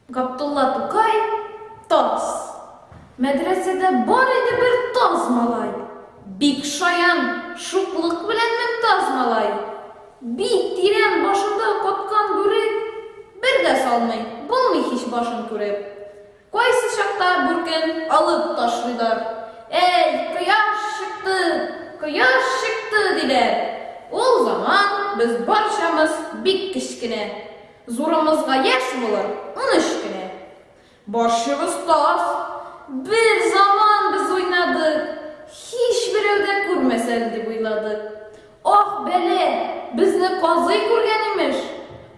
Gabdullah Tukay, toz. Medresede var idi bir toz malay. Bik şayan, şukluk bilen mümtaz malay. Bik tiren başında kotkan bürek, bir de salmay, bulmay hiç başın körep. Koysi şakta bürken alıp taşlılar. Ey kıyaş çıktı diler. O zaman biz barşamız bik kişkine. Zorumuzga yaş bulur, ınışkine. Başımız toz. Bir zaman biz oynadık. Hiçbir evde kurmesel deb oyladık. Oh bele, bizni kozay kurgan imiş.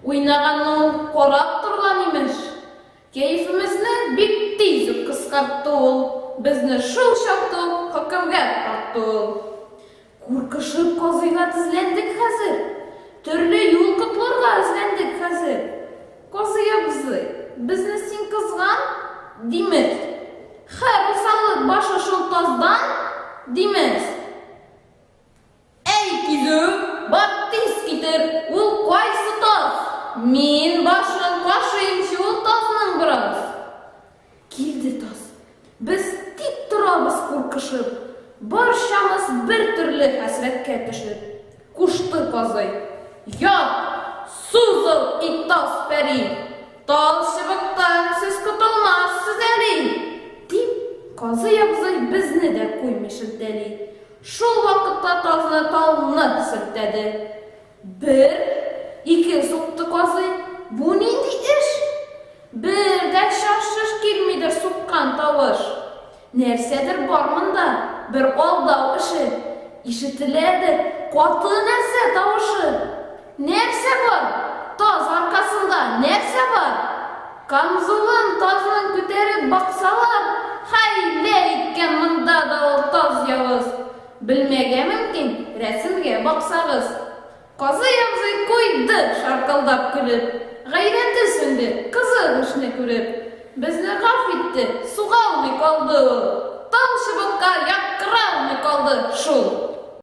Oynaganni korap turgan imiş. Keyfimizni bik tez kıskarttı ol. Bizni şul şaptı, hükümge taktı ol. Kurkışıp kozayga tizlendik hazır. Türlü yol kıtlarga izlendik hazır. Kozaya bizni sen kızgan demir. Her usalık başı şul tozdan demez. Ey kizü, bak tez getir, ul koysi toz. Men başın kaşıyım şu tozның biraz. Keldi toz. Biz tik turabız kurkışıp. Barşamız bir türlü hasretke düşüp. Kuştu kozay. Yok, suzul it toz peri. Tol şıbıkta siz kutulmazsız eli. Dip, kozay bizni de koymuşuz deli. Şul vakitta tozni tolni sürtedi. Bir, iki soktu kozay. Bu neydi iş? Bir de şaşış kelmeydir sokkan tovuş. Nersedir barmında bir oldav işi. İşitiledir katı nerse tavışı. Nerse var? Toz arkasında nerse var? Kamzulun tozunu köterip baksalar, hayli itken mında da ol toz yavuz. Bilmege mümkün, resimge baksağız. Kozay yavuzı koydu şarkıldap gülüp. Gayreti sündü, kızı işini körüp. Bizni gaf etti, suğa almay kaldı. Tal şıbıkka yakkıra almay kaldı şul.